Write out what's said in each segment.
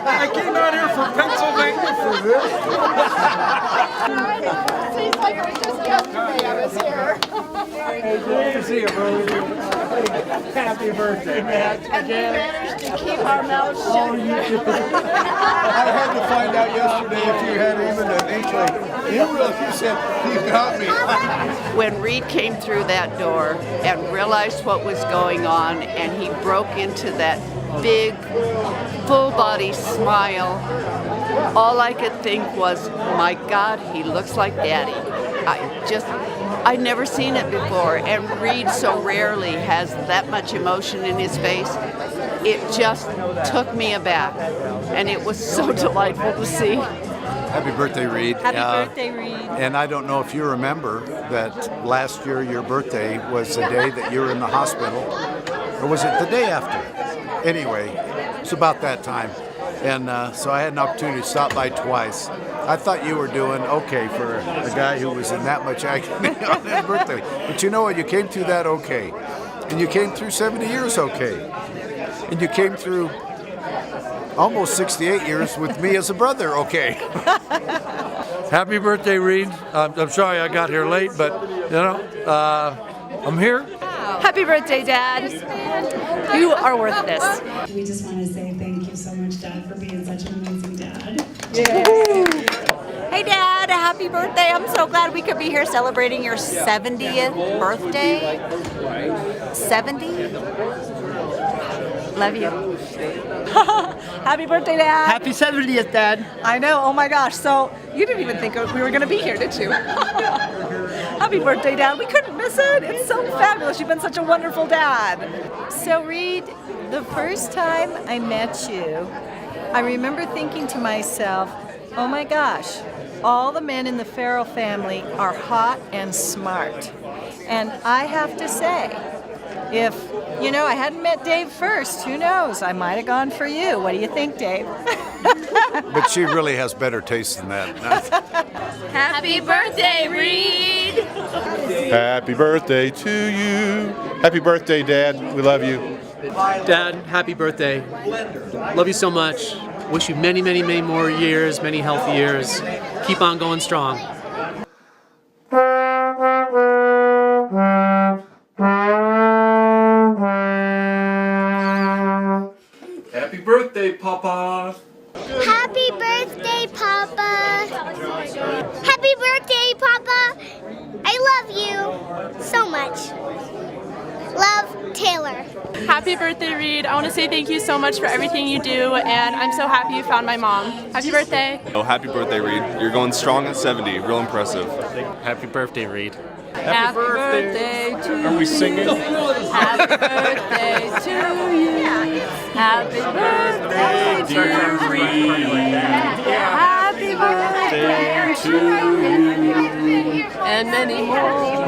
I came out here from Pennsylvania for this. Seems like it was just yesterday I was here. Hey, good to see you, bro. Happy birthday, man. And we managed to keep our mouths shut. I had to find out yesterday if you had even an inkling. You said, you got me. When Reed came through that door and realized what was going on, and he broke into that big, full-body smile, all I could think was, my God, he looks like Daddy. I'd never seen it before, and Reed so rarely has that much emotion in his face. It just took me aback, and it was so delightful to see. Happy birthday, Reed. Happy birthday, Reed. And I don't know if you remember that last year your birthday was the day that you were in the hospital, or was it the day after? Anyway, it's about that time. And so I had an opportunity to stop by twice. I thought you were doing okay for a guy who was in that much agony on his birthday. But you know what? You came through that okay. And you came through 70 years okay. And you came through almost 68 years with me as a brother okay. Happy birthday, Reed. I'm sorry I got here late, but, I'm here. Happy birthday, Dad. You are worth this. We just want to say thank you so much, Dad, for being such an amazing dad. Hey, Dad, happy birthday. I'm so glad we could be here celebrating your 70th birthday. 70? Love you. Happy birthday, Dad. Happy 70th, Dad. I know. Oh, my gosh. So you didn't even think we were going to be here, did you? Happy birthday, Dad. We couldn't miss it. It's so fabulous. You've been such a wonderful dad. So, Reed, the first time I met you, I remember thinking to myself, oh my gosh, all the men in the Ferrill family are hot and smart. And I have to say, if, I hadn't met Dave first, who knows? I might have gone for you. What do you think, Dave? But she really has better taste than that. Happy birthday, Reed. Happy birthday to you. Happy birthday, Dad. We love you. Dad, happy birthday. Love you so much. Wish you many, many, many more years, many healthy years. Keep on going strong. Happy birthday, Papa. Happy birthday, Papa. Happy birthday, Papa. I love you so much. Love, Taylor. Happy birthday, Reed. I want to say thank you so much for everything you do, and I'm so happy you found my mom. Happy birthday. Oh, happy birthday, Reed. You're going strong at 70. Real impressive. Happy birthday, Reed. Happy birthday to you. Are we singing? Happy birthday to you. Happy birthday to Reed. Happy birthday to you. And many more.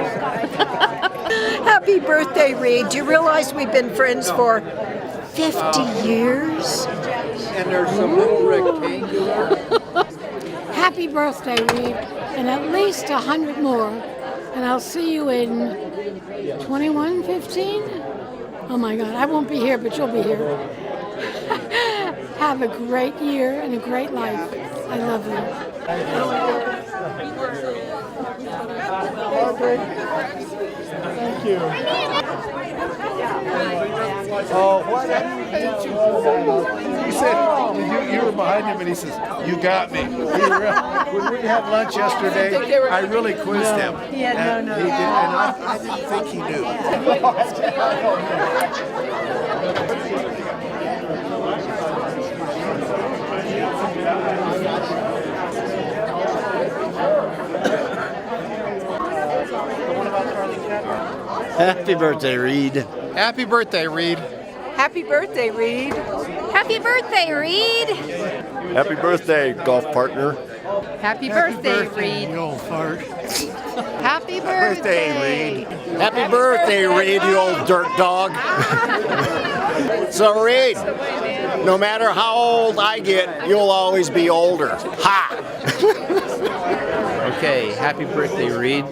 Happy birthday, Reed. Do you realize we've been friends for 50 years? And there's some little rectangular. Happy birthday, Reed, and at least 100 more. And I'll see you in 2115. Oh my God, I won't be here, but you'll be here. Have a great year and a great life. I love you. Thank you. Oh, what? He said, you were behind him, and he says, you got me. When we had lunch yesterday, I really quizzed him. Yeah, no. He did, and I didn't think he knew. Happy birthday, Reed. Happy birthday, Reed. Happy birthday, Reed. Happy birthday, Reed. Happy birthday, golf partner. Happy birthday, Reed. You old fart. Happy birthday, Reed. Happy birthday, Reed, you old dirt dog. So, Reed, no matter how old I get, you'll always be older. Ha! Okay, happy birthday, Reed.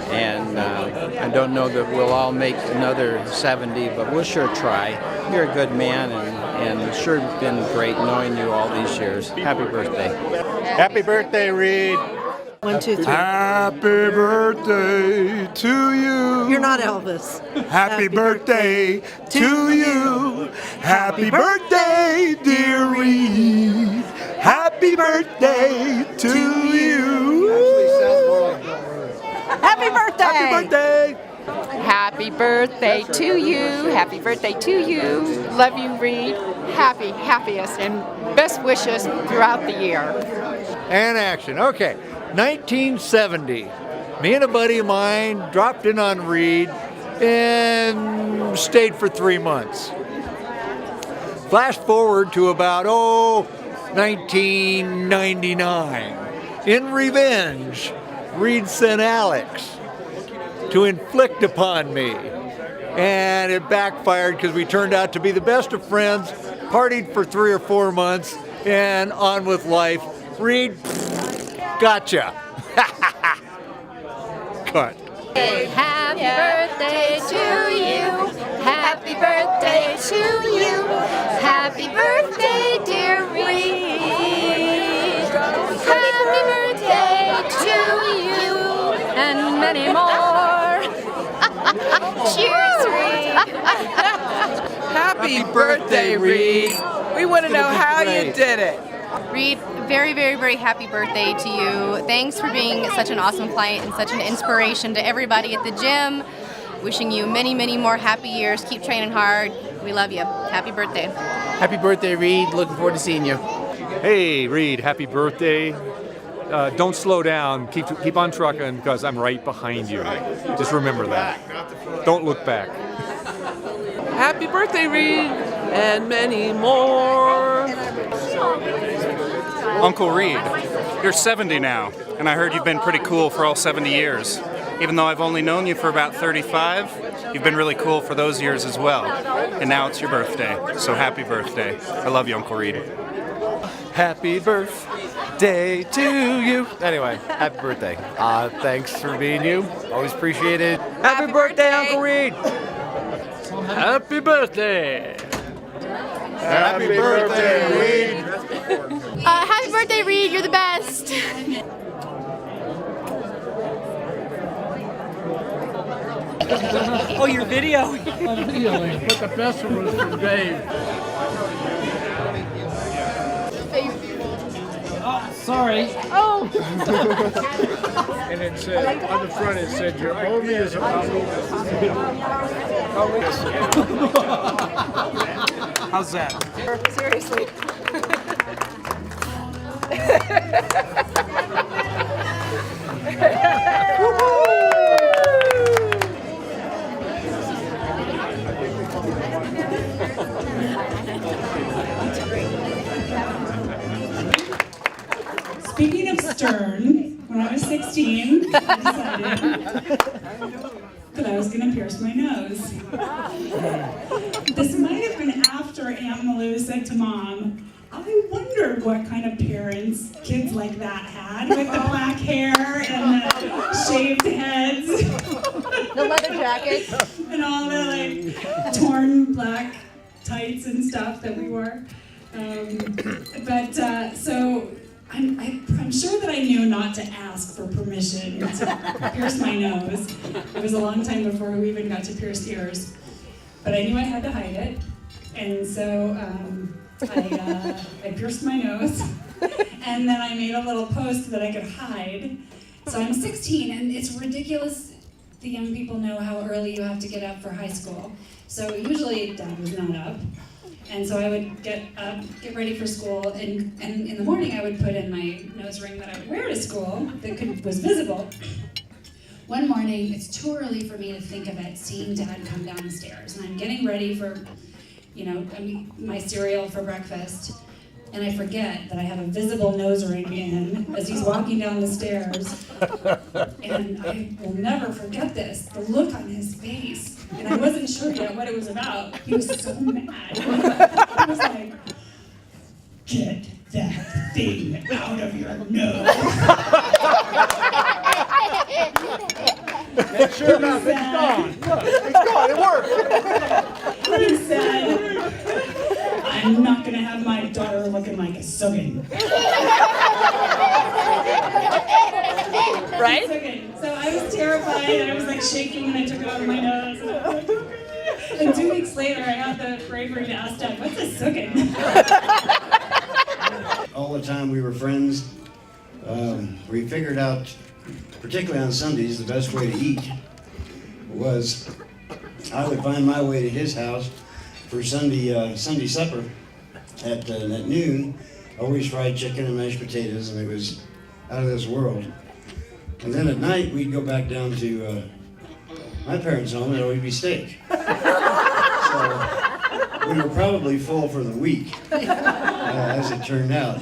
And I don't know that we'll all make another 70, but we'll sure try. You're a good man, and it's sure been great knowing you all these years. Happy birthday. Happy birthday, Reed. 1, 2, 3. Happy birthday to you. You're not Elvis. Happy birthday to you. Happy birthday, dear Reed. Happy birthday to you. Happy birthday! Happy birthday. Happy birthday to you. Happy birthday to you. Love you, Reed. Happiest, and best wishes throughout the year. And action. Okay. 1970. Me and a buddy of mine dropped in on Reed and stayed for 3 months. Flash forward to about, 1999. In revenge, Reed sent Alex to inflict upon me. And it backfired because we turned out to be the best of friends, partied for 3 or 4 months, and on with life. Reed, gotcha. Cut. Happy birthday to you. Happy birthday to you. Happy birthday, dear Reed. Happy birthday to you and many more. Cheers, Reed. Happy birthday, Reed. We want to know how you did it. Reed, very, very, very happy birthday to you. Thanks for being such an awesome client and such an inspiration to everybody at the gym. Wishing you many, many more happy years. Keep training hard. We love you. Happy birthday. Happy birthday, Reed. Looking forward to seeing you. Hey, Reed, happy birthday. Don't slow down. Keep on trucking because I'm right behind you. Just remember that. Don't look back. Happy birthday, Reed, and many more. Uncle Reed, you're 70 now, and I heard you've been pretty cool for all 70 years. Even though I've only known you for about 35, you've been really cool for those years as well. And now it's your birthday, so happy birthday. I love you, Uncle Reed. Happy birthday to you. Anyway, happy birthday. Thanks for being you. Always appreciate it. Happy birthday, Uncle Reed. Happy birthday. Happy birthday, Reed. Happy birthday, Reed. You're the best. Oh, your video. But the best one was from Dave. Sorry. Oh. And it said, on the front, it said, your homie is a How's that? Seriously. Speaking of stern, when I was 16, I decided that I was going to pierce my nose. This might have been after Aunt Malou said to Mom, I wondered what kind of parents kids like that had with the black hair and the shaved heads. The leather jackets. And all the like torn black tights and stuff that we wore. So I'm sure that I knew not to ask for permission to pierce my nose. It was a long time before we even got to pierce ears. But I knew I had to hide it. And so I pierced my nose. And then I made a little post that I could hide. So I'm 16, and it's ridiculous. The young people know how early you have to get up for high school. So usually Dad was not up. And so I would get up, get ready for school, and in the morning I would put in my nose ring that I would wear to school that was visible. One morning, it's too early for me to think of it, seeing Dad come down the stairs. And I'm getting ready for, my cereal for breakfast. And I forget that I have a visible nose ring in as he's walking down the stairs. And I will never forget this, the look on his face. And I wasn't sure yet what it was about. He was so mad. He was like, get that thing out of your nose. Make sure about it. It's gone. Look, it's gone. It worked. He said, I'm not going to have my daughter looking like a suggin. Right? So I was terrified. I was like shaking and I took it out of my nose. And 2 weeks later, I had the bravery to ask Dad, what's a suggin? All the time we were friends. We figured out, particularly on Sundays, the best way to eat was I would find my way to his house for Sunday supper at noon. Always fried chicken and mashed potatoes, and it was out of this world. And then at night we'd go back down to my parents' home, and it'd always be steak. So we were probably full for the week, as it turned out.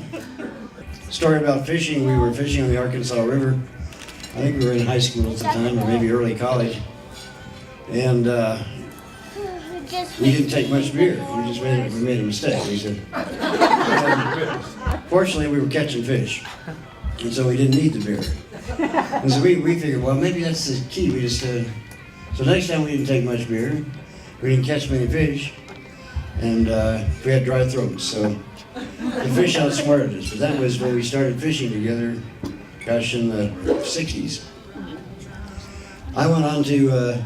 Story about fishing, we were fishing on the Arkansas River. I think we were in high school at the time, or maybe early college. And we didn't take much beer. We made a mistake. We said, fortunately, we were catching fish, and so we didn't need the beer. And so we figured, well, maybe that's the key. We just so next time we didn't take much beer. We didn't catch many fish, and we had dry throats. So the fish outsmarted us. But that was when we started fishing together, gosh, in the 60s. I went on to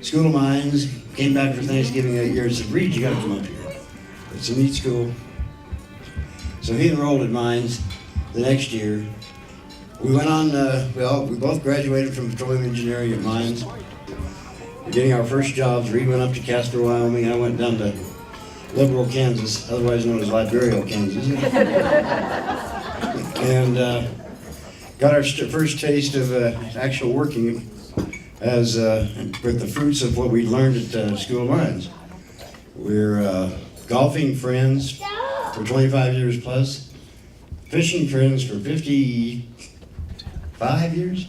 School of Mines, came back for Thanksgiving that year and said, Reed, you gotta come up here. It's a neat school. So he enrolled at Mines the next year. We went on, we both graduated from petroleum engineering at Mines. We're getting our first jobs. Reed went up to Casper, Wyoming. I went down to Liberal, Kansas, otherwise known as Liberia, Kansas. And got our first taste of actual working as with the fruits of what we learned at School of Mines. We're golfing friends for 25 years plus, fishing friends for 55 years.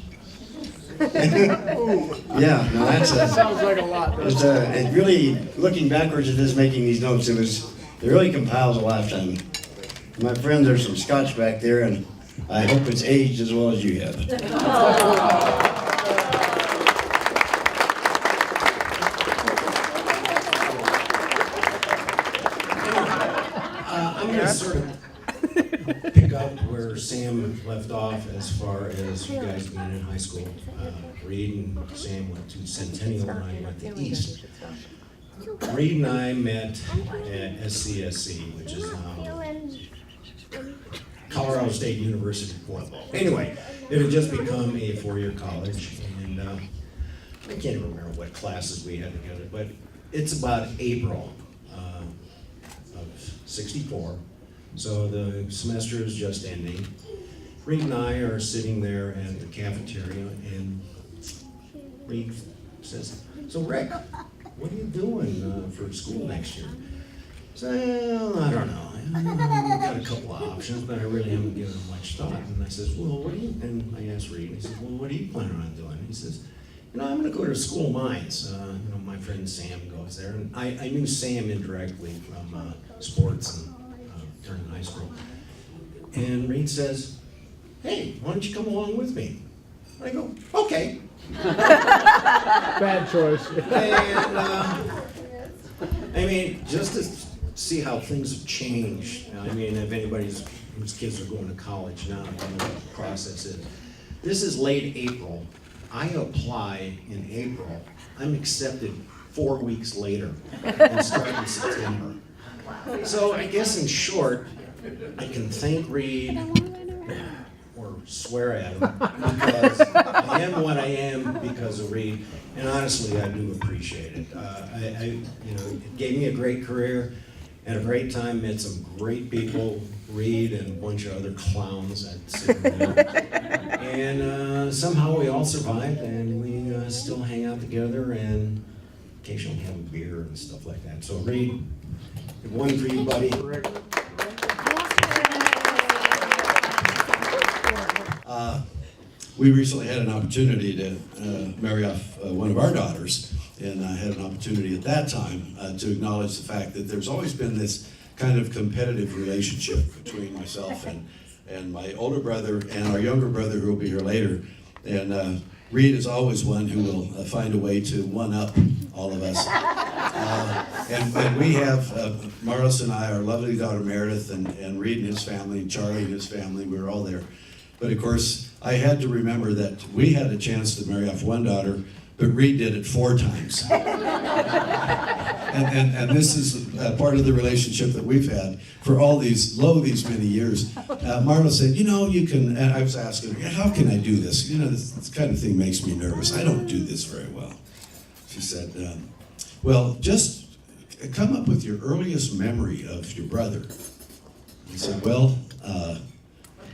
Yeah, no, that sounds like a lot. It really, looking backwards at this, making these notes, it really compiles a lifetime. My friend, there's some scotch back there, and I hope it's aged as well as you have. I'm going to sort of pick up where Sam left off as far as you guys being in high school. Reed and Sam went to Centennial and I went to East. Reed and I met at SCSC, which is now Colorado State University, Portland. Anyway, it had just become a four-year college, and I can't even remember what classes we had together, but it's about April of '64. So the semester is just ending. Reed and I are sitting there at the cafeteria, and Reed says, "So Rick, what are you doing for school next year?" I said, "Well, I don't know. I've got a couple of options, but I really haven't given them much thought." And I says, "Well, what do you?" And I asked Reed. He says, "Well, what are you planning on doing?" He says, "I'm going to go to School of Mines. My friend Sam goes there, and I knew Sam indirectly from sports and during high school." And Reed says, "Hey, why don't you come along with me?" And I go, "Okay." Bad choice. And just to see how things have changed. If whose kids are going to college now, I don't know what the process is. This is late April. I apply in April. I'm accepted 4 weeks later and start in September. So I guess in short, I can thank Reed or swear at him because I am what I am because of Reed, and honestly, I do appreciate it. It gave me a great career and a great time. Met some great people, Reed and a bunch of other clowns that sit there, and somehow we all survived, and we still hang out together and occasionally have a beer and stuff like that. So Reed, one for you, buddy. We recently had an opportunity to marry off one of our daughters, and I had an opportunity at that time to acknowledge the fact that there's always been this kind of competitive relationship between myself and my older brother and our younger brother, who will be here later. And Reed is always one who will find a way to one-up all of us. And we have, Marlis and I, our lovely daughter Meredith, and Reed and his family, and Charlie and his family, we were all there. But of course, I had to remember that we had a chance to marry off one daughter, but Reed did it 4 times. And this is part of the relationship that we've had for all these many years. Marla said, you know, you can, and I was asking her, how can I do this? You know, this kind of thing makes me nervous. I don't do this very well. She said, well, just come up with your earliest memory of your brother. I said, well,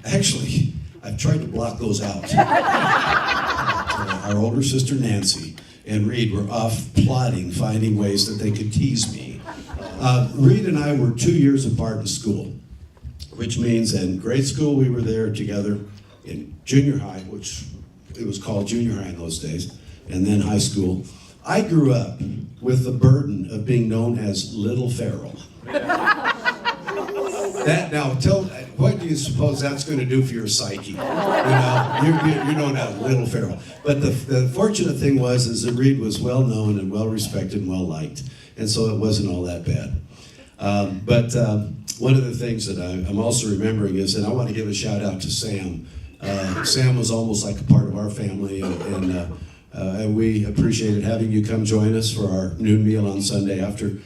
actually, I've tried to block those out. Our older sister Nancy and Reed were off plotting, finding ways that they could tease me. Reed and I were 2 years apart in school, which means in grade school we were there together, in junior high, which it was called junior high in those days, and then high school. I grew up with the burden of being known as Little Ferrill. What do you suppose that's going to do for your psyche? You know, you're known as Little Ferrill. But the fortunate thing is that Reed was well known and well respected and well liked, and so it wasn't all that bad. But one of the things that I'm also remembering is that I want to give a shout out to Sam. Sam was almost like a part of our family, and we appreciated having you come join us for our noon meal on Sunday after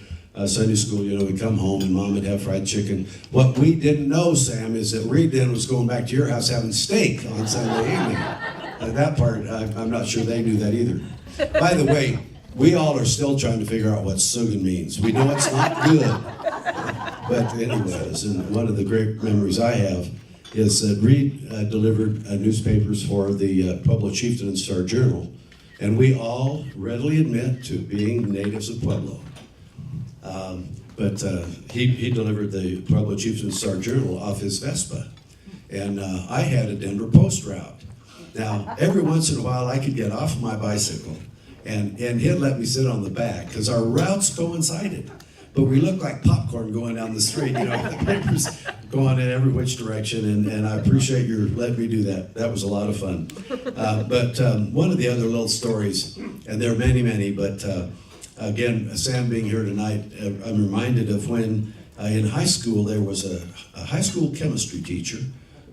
Sunday school. You know, we'd come home and Mom would have fried chicken. What we didn't know, Sam, is that Reed then was going back to your house having steak on Sunday evening. That part, I'm not sure they knew that either. By the way, we all are still trying to figure out what sugan means. We know it's not good. But anyways, and one of the great memories I have is that Reed delivered newspapers for the Pueblo Chieftain and Star Journal, and we all readily admit to being natives of Pueblo. But he delivered the Pueblo Chieftain Star Journal off his Vespa, and I had a Denver Post route. Now, every once in a while, I could get off my bicycle, and he'd let me sit on the back, because our routes coincided. But we looked like popcorn going down the street, you know, the papers going in every which direction, and I appreciate your letting me do that. That was a lot of fun. But one of the other little stories, and there are many, many, but again, Sam being here tonight, I'm reminded of when in high school there was a high school chemistry teacher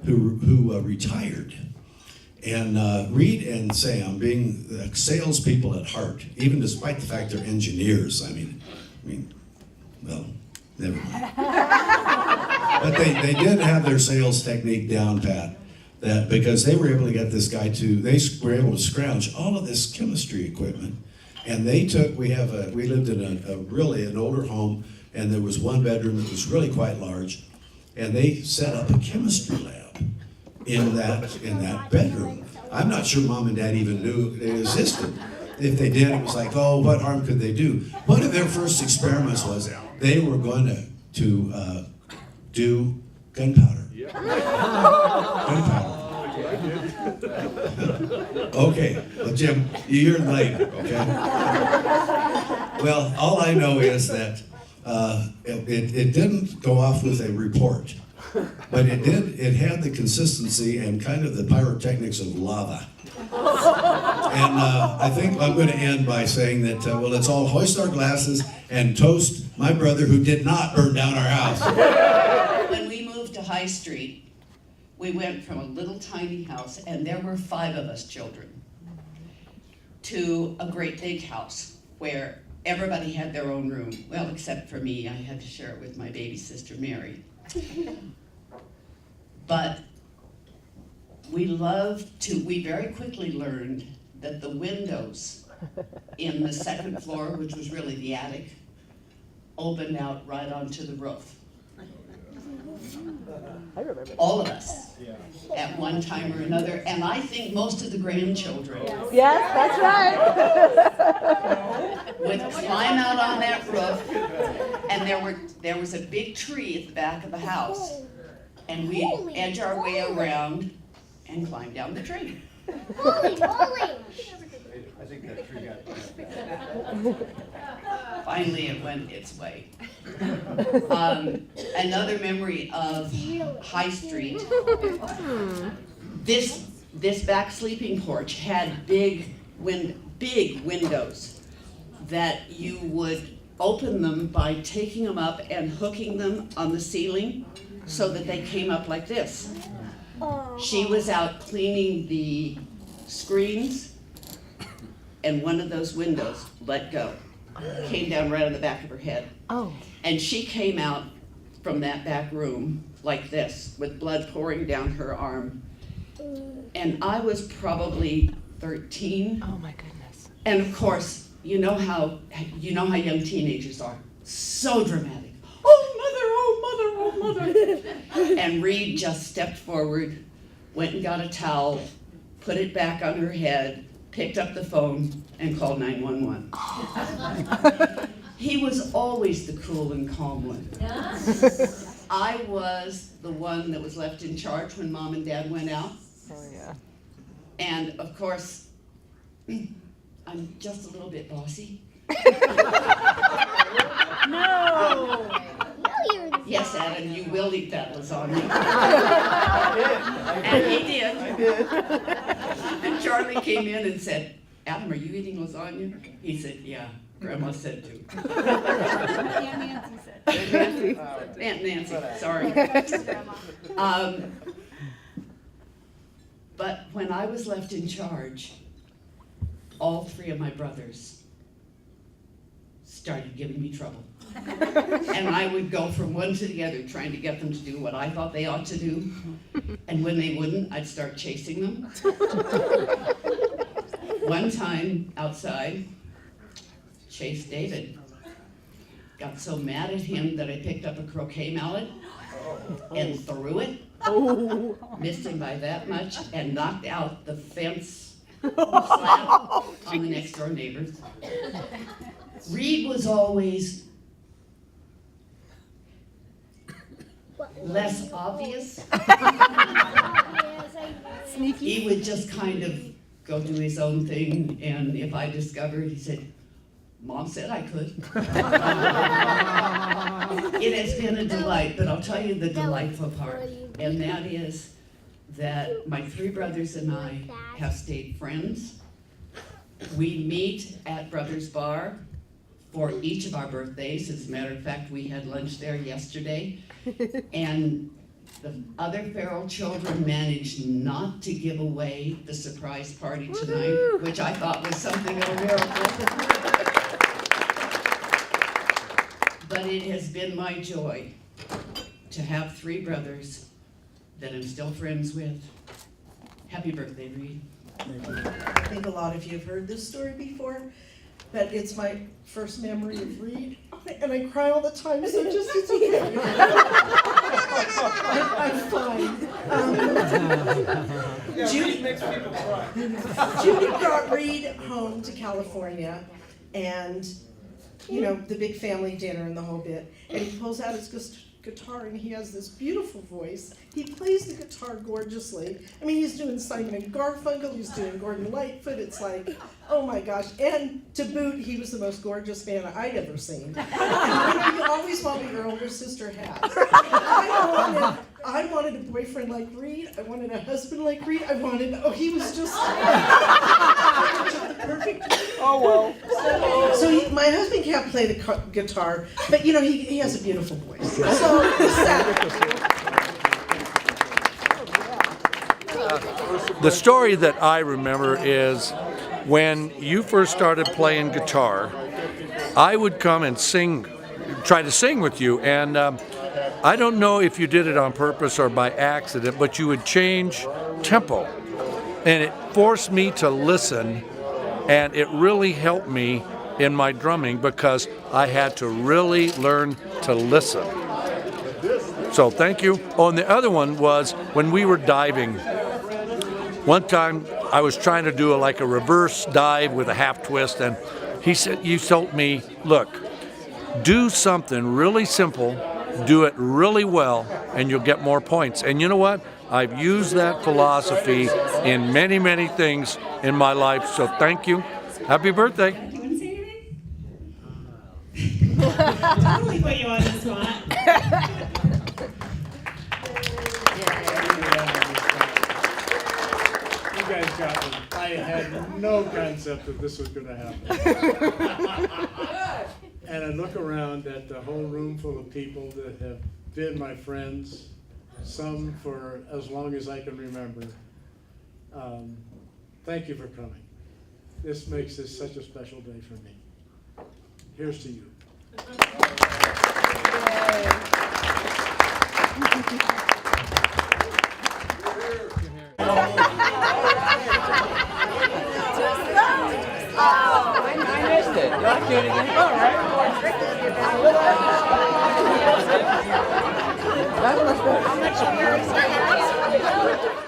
who retired. And Reed and Sam, being salespeople at heart, even despite the fact they're engineers, I mean, well, never mind. But they did have their sales technique down pat, that because they were able to get this guy they were able to scrounge all of this chemistry equipment. And they took, we lived in an older home, and there was one bedroom that was really quite large, and they set up a chemistry lab in that bedroom. I'm not sure Mom and Dad even knew it existed. If they did, it was like, oh, what harm could they do? One of their first experiments was they were going to do gunpowder. Gunpowder. Okay, well, Jim, you're later, okay? Well, all I know is that it didn't go off with a report, but it had the consistency and kind of the pyrotechnics of lava. And I think I'm going to end by saying that, well, let's all hoist our glasses and toast my brother who did not burn down our house. When we moved to High Street, we went from a little tiny house, and there were 5 of us children, to a great big house where everybody had their own room. Well, except for me, I had to share it with my baby sister, Mary. But we very quickly learned that the windows in the second floor, which was really the attic, opened out right onto the roof. All of us, at one time or another, and I think most of the grandchildren. Yes, that's right. Would climb out on that roof, and there was a big tree at the back of the house, and we'd edge our way around and climb down the tree. I think that tree got Finally, it went its way. Another memory of High Street. This this back sleeping porch had big windows that you would open them by taking them up and hooking them on the ceiling so that they came up like this. She was out cleaning the screens and one of those windows let go. Came down right on the back of her head. Oh. And she came out from that back room like this with blood pouring down her arm. And I was probably 13. Oh my goodness. And of course, you know how young teenagers are. So dramatic. Oh mother, oh mother, oh mother. And Reed just stepped forward, went and got a towel, put it back on her head, picked up the phone, and called 911. He was always the cool and calm one. I was the one that was left in charge when Mom and Dad went out. Oh yeah. And of course, I'm just a little bit bossy. No, you're not. Yes, Adam, you will eat that lasagna. And he did. I did. And Charlie came in and said, Adam, are you eating lasagna? He said, yeah, Grandma said to. Aunt Nancy said. Aunt Nancy, sorry. But when I was left in charge, all three of my brothers started giving me trouble. And I would go from one to the other, trying to get them to do what I thought they ought to do. And when they wouldn't, I'd start chasing them. One time outside, chased David. Got so mad at him that I picked up a croquet mallet and threw it. Missed him by that much and knocked out the fence slab on the next door neighbors. Reed was always less obvious. Sneaky. He would just kind of go do his own thing, and if I discovered, he said, Mom said I could. It has been a delight, but I'll tell you the delightful part, and that is that my three brothers and I have stayed friends. We meet at Brothers Bar for each of our birthdays. As a matter of fact, we had lunch there yesterday, and the other Ferrill children managed not to give away the surprise party tonight, which I thought was something of a miracle. But it has been my joy to have three brothers that I'm still friends with. Happy birthday, Reed. I think a lot of you have heard this story before, but it's my first memory of Reed, and I cry all the time, so just it's okay. I'm fine. Judy makes people cry. Judy brought Reed home to California, and you know, the big family dinner and the whole bit, and he pulls out his guitar, and he has this beautiful voice. He plays the guitar gorgeously. I mean, he's doing Simon and Garfunkel, he's doing Gordon Lightfoot. It's like, oh my gosh. And to boot, he was the most gorgeous man I'd ever seen. And you always want what your older sister has. I wanted a boyfriend like Reed. I wanted a husband like Reed. He was just the perfect. Oh well. So my husband can't play the guitar, but you know, he has a beautiful voice. So it's sad. The story that I remember is when you first started playing guitar, I would come and try to sing with you, and I don't know if you did it on purpose or by accident, but you would change tempo, and it forced me to listen, and it really helped me in my drumming because I had to really learn to listen. So thank you. Oh, and the other one was when we were diving. One time I was trying to do a reverse dive with a half twist, and you told me, look, do something really simple, do it really well, and you'll get more points. And you know what? I've used that philosophy in many, many things in my life, so thank you. Happy birthday. Do you want to say anything? Totally put you on the spot. guys got me. I had no concept that this was going to happen. And I look around at the whole room full of people that have been my friends, some for as long as I can remember. Thank you for coming. This makes this such a special day for me. Here's to you. I missed it. You want to do it again? All right. That's much better.